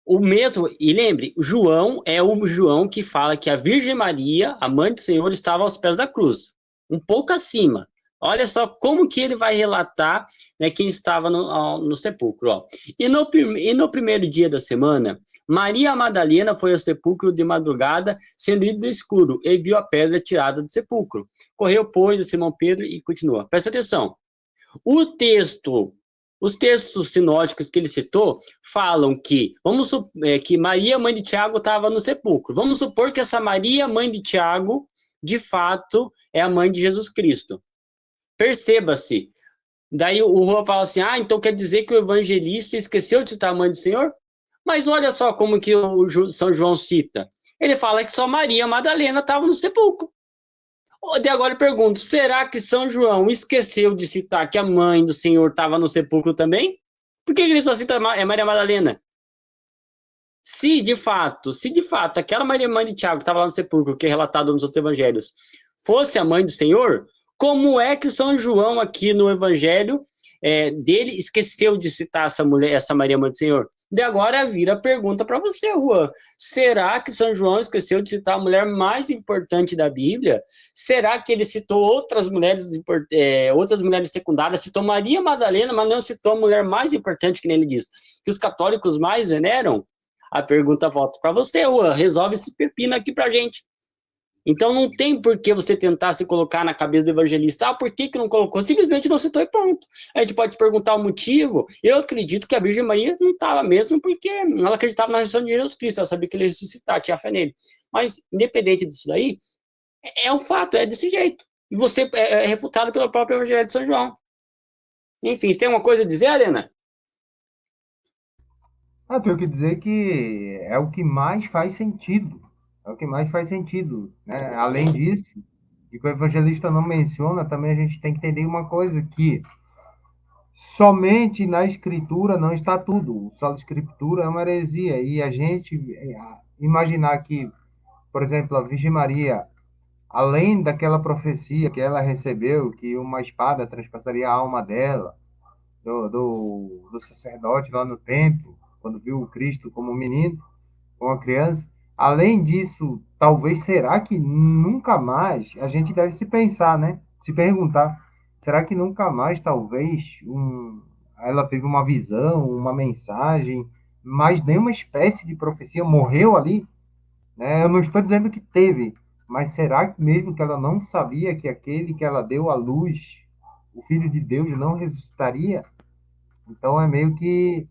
O mesmo, e lembre, João é o João que fala que a Virgem Maria, a mãe do Senhor, estava aos pés da cruz, um pouco acima. Olha só como que ele vai relatar, né, quem estava no sepulcro. Ó. E no primeiro dia da semana, Maria Madalena foi ao sepulcro de madrugada, sendo ido escuro, e viu a pedra tirada do sepulcro. Correu, pois, a Simão Pedro e continua. Presta atenção. Os textos sinóticos que ele citou falam que, que Maria, mãe de Tiago, estava no sepulcro. Vamos supor que essa Maria, mãe de Tiago, de fato, é a mãe de Jesus Cristo. Perceba-se. Daí o Juan fala assim, então quer dizer que o evangelista esqueceu de citar a mãe do Senhor? Mas olha só como que o São João cita. Ele fala que só Maria Madalena estava no sepulcro. De agora eu pergunto, será que São João esqueceu de citar que a mãe do Senhor estava no sepulcro também? Por que ele só cita Maria Madalena? Se de fato aquela Maria mãe de Tiago que estava lá no sepulcro, que é relatado nos outros evangelhos, fosse a mãe do Senhor, como é que São João aqui no evangelho dele esqueceu de citar essa mulher, essa Maria mãe do Senhor? De agora vira a pergunta para você, Juan. Será que São João esqueceu de citar a mulher mais importante da Bíblia? Será que ele citou outras mulheres secundárias? Citou Maria Madalena, mas não citou a mulher mais importante, que nem ele diz, que os católicos mais veneram? A pergunta volta para você, Juan. Resolve esse pepino aqui pra gente. Então não tem por que você tentar se colocar na cabeça do evangelista. Por que não colocou? Simplesmente não citou e pronto. A gente pode perguntar o motivo. Eu acredito que a Virgem Maria não estava mesmo porque ela acreditava na ressurreição de Jesus Cristo. Ela sabia que ele ia ressuscitar, tinha fé nele. Mas, independente disso daí, é um fato, é desse jeito. E você é refutado pelo próprio Evangelho de São João. Enfim, você tem uma coisa a dizer, Helena? Tenho que dizer que é o que mais faz sentido. É o que mais faz sentido, né? Além disso, e que o evangelista não menciona, também a gente tem que entender uma coisa, que somente na escritura não está tudo. Só a escritura é uma heresia. E a gente imaginar que, por exemplo, a Virgem Maria, além daquela profecia que ela recebeu, que uma espada transpassaria a alma dela, do sacerdote lá no templo, quando viu o Cristo como um menino, como uma criança. Além disso, talvez, será que nunca mais, a gente deve se pensar, né? Se perguntar, será que nunca mais, talvez, ela teve uma visão, uma mensagem, mas nenhuma espécie de profecia morreu ali? Né? Eu não estou dizendo que teve, mas será que mesmo que ela não sabia que aquele que ela deu à luz, o Filho de Deus, não ressuscitaria? Então é meio que,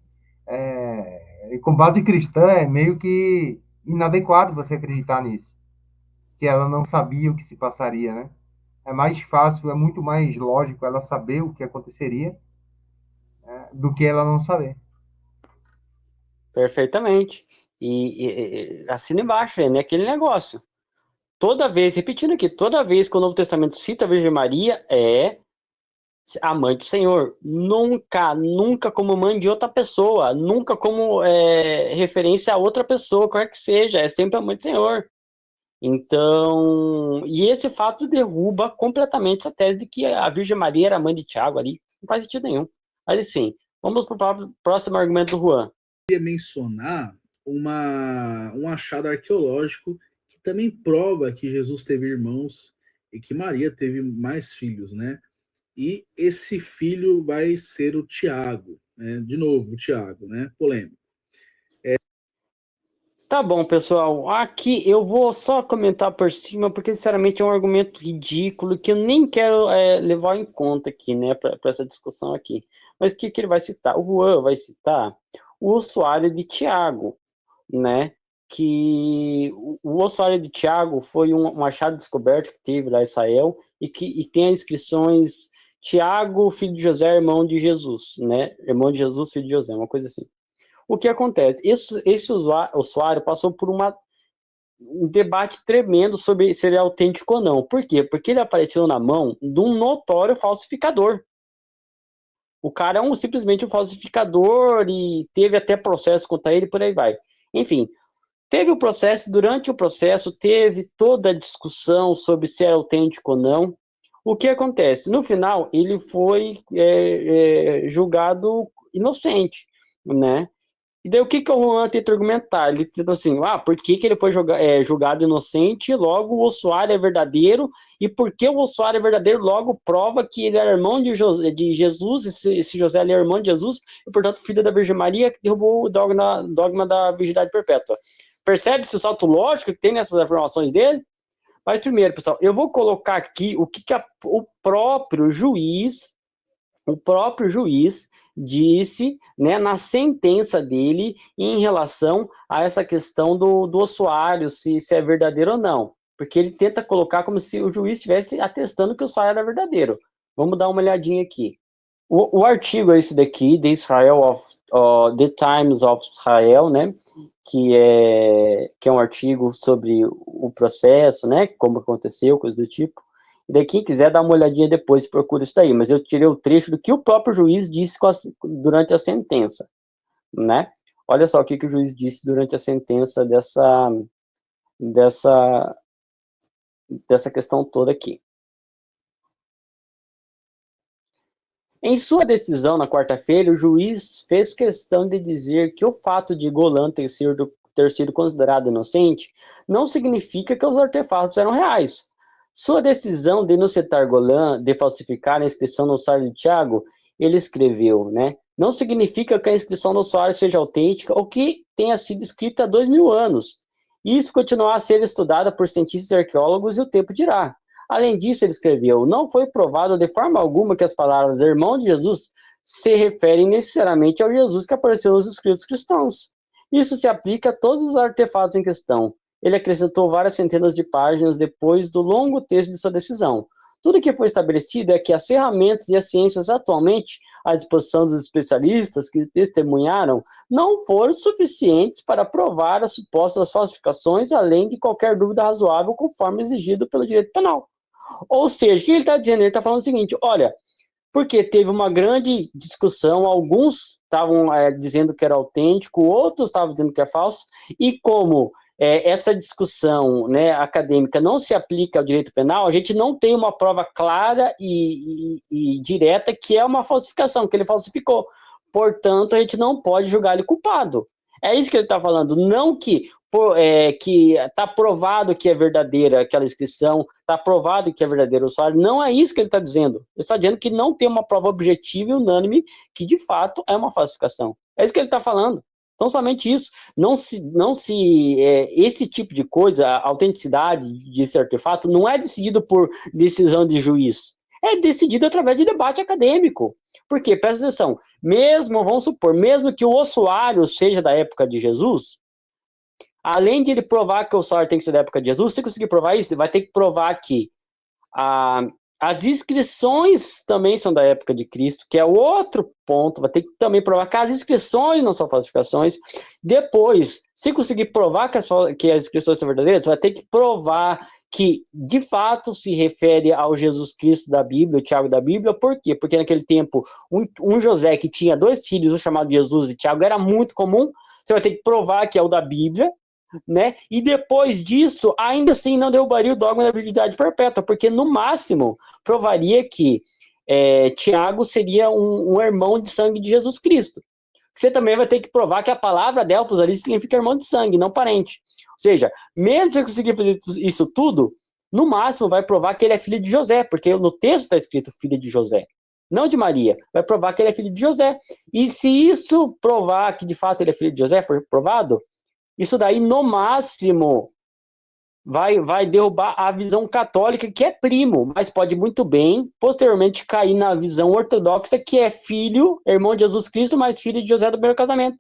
com base cristã, é meio que inadequado você acreditar nisso, que ela não sabia o que se passaria, né? É mais fácil, é muito mais lógico ela saber o que aconteceria, do que ela não saber. Perfeitamente. E assina embaixo, né? Aquele negócio. Toda vez, repetindo aqui, toda vez que o Novo Testamento cita a Virgem Maria, é a mãe do Senhor. Nunca, nunca como mãe de outra pessoa. Nunca como referência a outra pessoa, qualquer que seja. É sempre a mãe do Senhor. Então, e esse fato derruba completamente essa tese de que a Virgem Maria era mãe de Tiago ali. Não faz sentido nenhum. Mas assim, vamos para o próximo argumento do Juan. Eu queria mencionar um achado arqueológico que também prova que Jesus teve irmãos e que Maria teve mais filhos, né? E esse filho vai ser o Tiago, né? De novo, o Tiago, né? Polêmico. Tá bom, pessoal. Aqui eu vou só comentar por cima, porque sinceramente é um argumento ridículo que eu nem quero levar em conta aqui, né, para essa discussão aqui. Mas o que ele vai citar? O Juan vai citar o ossuário de Tiago, né? Que o ossuário de Tiago foi um achado descoberto que teve lá em Israel e tem as inscrições Tiago, filho de José, irmão de Jesus, né? Irmão de Jesus, filho de José, uma coisa assim. O que acontece? Esse usuário passou por um debate tremendo sobre se ele é autêntico ou não. Por quê? Porque ele apareceu na mão de um notório falsificador. O cara é simplesmente um falsificador e teve até processo contra ele, por aí vai. Enfim, teve o processo, durante o processo teve toda a discussão sobre se era autêntico ou não. O que acontece? No final, ele foi julgado inocente, né? E daí o que o Juan tenta argumentar? Ele tenta assim, por que ele foi julgado inocente, logo o ossuário é verdadeiro, e porque o ossuário é verdadeiro, logo prova que ele era irmão de Jesus, esse José ele é irmão de Jesus, e portanto filho da Virgem Maria, que derrubou o dogma da virgindade perpétua. Percebe-se o salto lógico que tem nessas afirmações dele? Mas primeiro, pessoal, eu vou colocar aqui o que o próprio juiz disse, né, na sentença dele em relação a essa questão do ossuário, se é verdadeiro ou não. Porque ele tenta colocar como se o juiz estivesse atestando que o ossuário era verdadeiro. Vamos dar uma olhadinha aqui. O artigo é esse daqui, The Times of Israel, né, que é um artigo sobre o processo, né, como aconteceu, coisa do tipo. E daí quem quiser dar uma olhadinha depois, procura isso daí. Mas eu tirei o trecho do que o próprio juiz disse durante a sentença, né? Olha só o que o juiz disse durante a sentença dessa questão toda aqui. Em sua decisão na quarta-feira, o juiz fez questão de dizer que o fato de Golan ter sido considerado inocente não significa que os artefatos eram reais. Sua decisão de inocentar Golan, de falsificar a inscrição no ossuário de Tiago, ele escreveu, né? Não significa que a inscrição no ossuário seja autêntica ou que tenha sido escrita há 2000 anos. Isso continuará a ser estudado por cientistas e arqueólogos e o tempo dirá. Além disso, ele escreveu, não foi provado de forma alguma que as palavras irmão de Jesus se referem necessariamente ao Jesus que apareceu nos escritos cristãos. Isso se aplica a todos os artefatos em questão. Ele acrescentou várias centenas de páginas depois do longo texto de sua decisão. Tudo que foi estabelecido é que as ferramentas e as ciências atualmente à disposição dos especialistas que testemunharam não foram suficientes para provar as supostas falsificações, além de qualquer dúvida razoável, conforme exigido pelo direito penal. Ou seja, o que ele está dizendo? Ele está falando o seguinte, olha, porque teve uma grande discussão, alguns estavam dizendo que era autêntico, outros estavam dizendo que é falso, e como essa discussão, né, acadêmica não se aplica ao direito penal, a gente não tem uma prova clara e direta que é uma falsificação, que ele falsificou. Portanto, a gente não pode julgar ele culpado. É isso que ele está falando, não que está provado que é verdadeira aquela inscrição, está provado que é verdadeiro o usuário, não é isso que ele está dizendo. Ele está dizendo que não tem uma prova objetiva e unânime que, de fato, é uma falsificação. É isso que ele está falando. Então, somente isso. Esse tipo de coisa, a autenticidade desse artefato, não é decidido por decisão de juiz. É decidido através de debate acadêmico. Por quê? Presta atenção. Vamos supor, mesmo que o ossuário seja da época de Jesus, além de ele provar que o ossuário tem que ser da época de Jesus, se conseguir provar isso, ele vai ter que provar que as inscrições também são da época de Cristo, que é outro ponto, vai ter que também provar que as inscrições não são falsificações. Depois, se conseguir provar que as inscrições são verdadeiras, vai ter que provar que, de fato, se refere ao Jesus Cristo da Bíblia, o Tiago da Bíblia. Por quê? Porque naquele tempo, um José que tinha 2 filhos, um chamado Jesus e Tiago, era muito comum. Você vai ter que provar que é o da Bíblia, né? E depois disso, ainda assim não derrubaria o dogma da virgindade perpétua, porque no máximo provaria que Tiago seria um irmão de sangue de Jesus Cristo. Você também vai ter que provar que a palavra Delpos ali significa irmão de sangue, não parente. Ou seja, mesmo que você conseguir fazer isso tudo, no máximo vai provar que ele é filho de José, porque no texto está escrito filho de José, não de Maria. Vai provar que ele é filho de José. E se isso provar que de fato ele é filho de José, for provado, isso daí, no máximo, vai derrubar a visão católica, que é primo, mas pode muito bem, posteriormente, cair na visão ortodoxa, que é filho, irmão de Jesus Cristo, mas filho de José do primeiro casamento.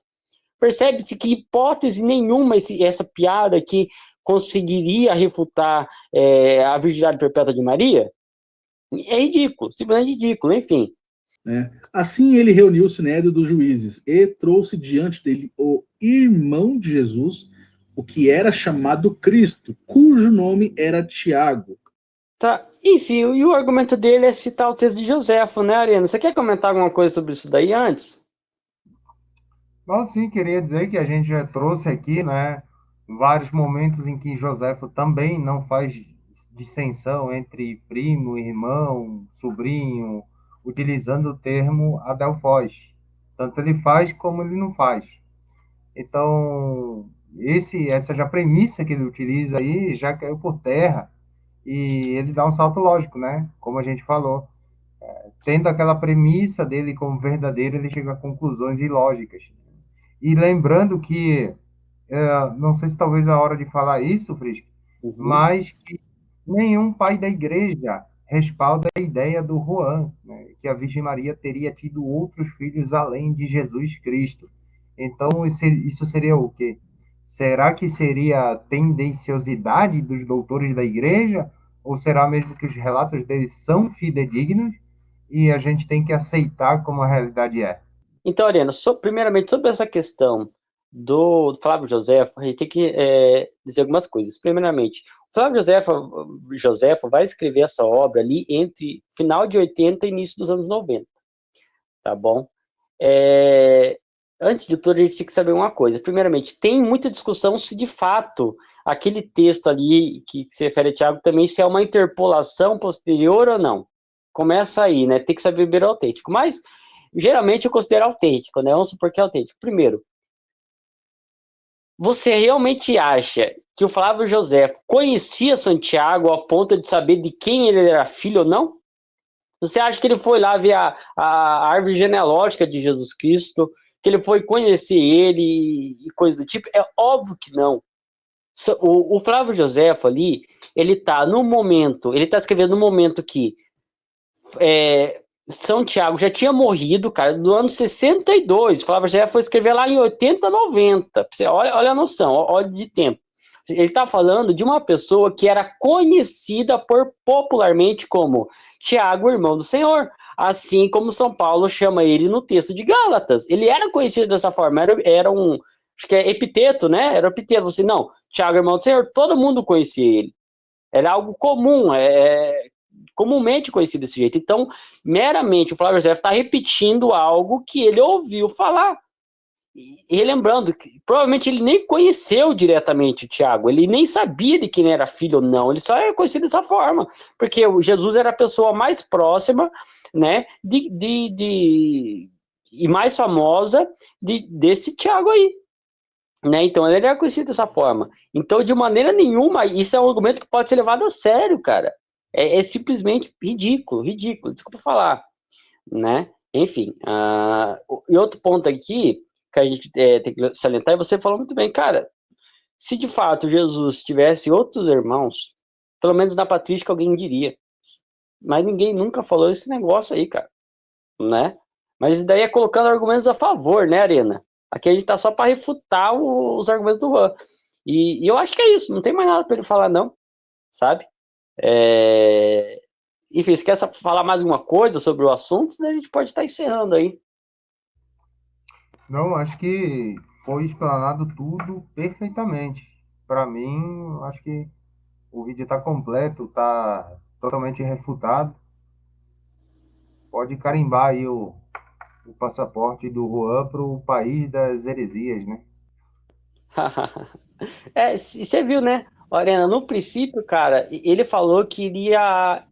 Percebe-se que hipótese nenhuma essa piada aqui conseguiria refutar a virgindade perpétua de Maria? É ridículo, simplesmente ridículo, enfim. Assim ele reuniu o sinédrio dos juízes e trouxe diante dele o irmão de Jesus, o que era chamado Cristo, cujo nome era Tiago. Tá, enfim, e o argumento dele é citar o texto de Joséfo, né, Ariana? Você quer comentar alguma coisa sobre isso daí antes? Bom, sim, queria dizer que a gente já trouxe aqui, né, vários momentos em que Joséfo também não faz dissensão entre primo, irmão, sobrinho, utilizando o termo adelphos. Tanto ele faz como ele não faz. Então, essa já premissa que ele utiliza aí já caiu por terra e ele dá um salto lógico, né? Como a gente falou. Tendo aquela premissa dele como verdadeiro, ele chega a conclusões ilógicas. E lembrando que, não sei se talvez é a hora de falar isso, Frisco, Uhum. mas que nenhum pai da igreja respalda a ideia do Juan, né, que a Virgem Maria teria tido outros filhos além de Jesus Cristo. Então, isso seria o quê? Será que seria tendenciosidade dos doutores da igreja? Ou será mesmo que os relatos deles são fidedignos e a gente tem que aceitar como a realidade é? Então, Ariana, primeiramente, sobre essa questão do Flávio Josefo, a gente tem que dizer algumas coisas. Primeiramente, o Flávio Josefo vai escrever essa obra ali entre final de 80 e início dos anos 90, tá bom? Antes de tudo, a gente tem que saber uma coisa. Primeiramente, tem muita discussão se de fato aquele texto ali que se refere a Tiago também se é uma interpolação posterior ou não. Começa aí, né? Tem que saber beber autêntico. Mas geralmente eu considero autêntico, né? Vamos supor que é autêntico. Primeiro, você realmente acha que o Flávio José conhecia Santiago ao ponto de saber de quem ele era filho ou não? Você acha que ele foi lá ver a árvore genealógica de Jesus Cristo, que ele foi conhecer ele e coisa do tipo? É óbvio que não. O Flávio José ali, ele tá no momento, ele tá escrevendo no momento que São Tiago já tinha morrido, cara, do ano 62. Flávio José foi escrever lá em 80, 90. Olha a noção, olha de tempo. Ele está falando de uma pessoa que era conhecida popularmente como Tiago, irmão do Senhor, assim como São Paulo chama ele no texto de Gálatas. Ele era conhecido dessa forma, era um, acho que é epiteto, né? Era epiteto, você não, Tiago, irmão do Senhor, todo mundo conhecia ele. Era algo comum, comumente conhecido desse jeito. Então, meramente, o Flávio José está repetindo algo que ele ouviu falar. E lembrando que provavelmente ele nem conheceu diretamente o Tiago, ele nem sabia de quem era filho ou não, ele só era conhecido dessa forma, porque o Jesus era a pessoa mais próxima, né, e mais famosa desse Tiago aí. Né? Então ele era conhecido dessa forma. Então, de maneira nenhuma, isso é um argumento que pode ser levado a sério, cara. É simplesmente ridículo, ridículo, desculpa falar, né? Enfim, e outro ponto aqui que a gente tem que salientar, e você falou muito bem, cara, se de fato Jesus tivesse outros irmãos, pelo menos na patrística alguém diria, mas ninguém nunca falou esse negócio aí, cara, né? Mas daí é colocando argumentos a favor, né, Arena? Aqui a gente tá só para refutar os argumentos do Juan. E eu acho que é isso, não tem mais nada para ele falar, não, sabe? Enfim, se quer falar mais alguma coisa sobre o assunto, né, a gente pode estar encerrando aí. Não, acho que foi explanado tudo perfeitamente. Para mim, acho que o vídeo está completo, está totalmente refutado. Pode carimbar aí o passaporte do Juan para o país das heresias, né? E você viu, né, Lorena, no princípio, cara, ele falou que iria,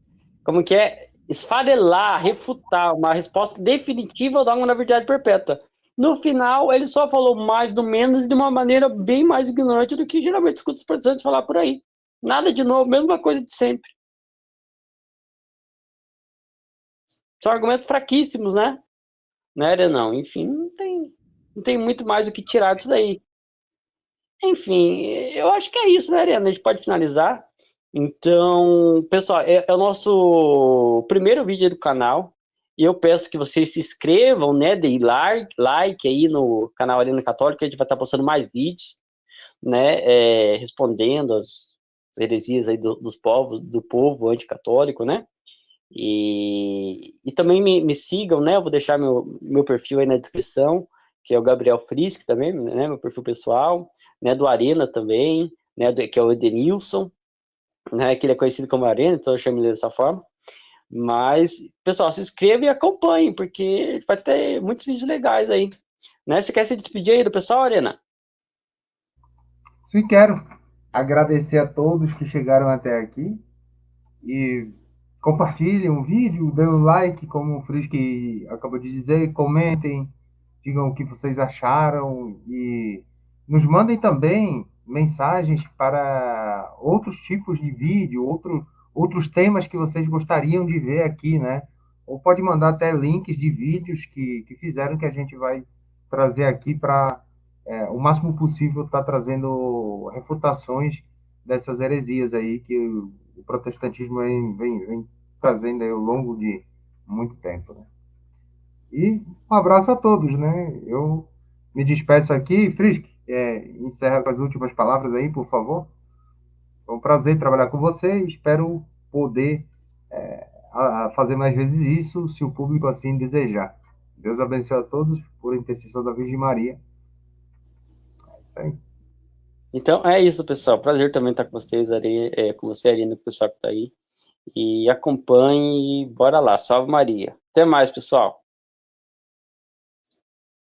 como que é, esfarelar, refutar uma resposta definitiva ao dogma da verdade perpétua. No final, ele só falou mais do menos e de uma maneira bem mais ignorante do que geralmente escuta os protestantes falar por aí. Nada de novo, mesma coisa de sempre. São argumentos fraquíssimos, né? Né, não? Enfim, não tem muito mais o que tirar disso aí. Enfim, eu acho que é isso, né, Ariana? A gente pode finalizar. Então, pessoal, é o nosso primeiro vídeo do canal. E eu peço que vocês se inscrevam, né? Deem like aí no canal Arena Católica. A gente vai estar postando mais vídeos, né? Respondendo as heresias aí do povo anticatólico, né? E também me sigam, né? Eu vou deixar meu perfil aí na descrição, que é o Gabriel Frisk também, né? Meu perfil pessoal, né? Do Arena também, né? Que é o Edenilson, né? Que ele é conhecido como Arena, então eu chamo ele dessa forma. Mas, pessoal, se inscreva e acompanhe, porque vai ter muitos vídeos legais aí. Né? Você quer se despedir aí do pessoal, Arena? Sim, quero agradecer a todos que chegaram até aqui. E compartilhem o vídeo, dêem um like, como o Frisk acabou de dizer, comentem, digam o que vocês acharam e nos mandem também mensagens para outros tipos de vídeo, outros temas que vocês gostariam de ver aqui, né? Ou pode mandar até links de vídeos que fizeram que a gente vai trazer aqui para o máximo possível estar trazendo refutações dessas heresias aí que o protestantismo vem trazendo aí ao longo de muito tempo, né? E um abraço a todos, né? Eu me despeço aqui. Frisk, encerra com as últimas palavras aí, por favor. Foi um prazer trabalhar com você e espero poder fazer mais vezes isso, se o público assim desejar. Deus abençoe a todos por intercessão da Virgem Maria. É isso aí. Então, é isso, pessoal. Prazer também estar com vocês, com você, Arina, com o pessoal que está aí. E acompanhe e bora lá. Salve Maria. Até mais, pessoal.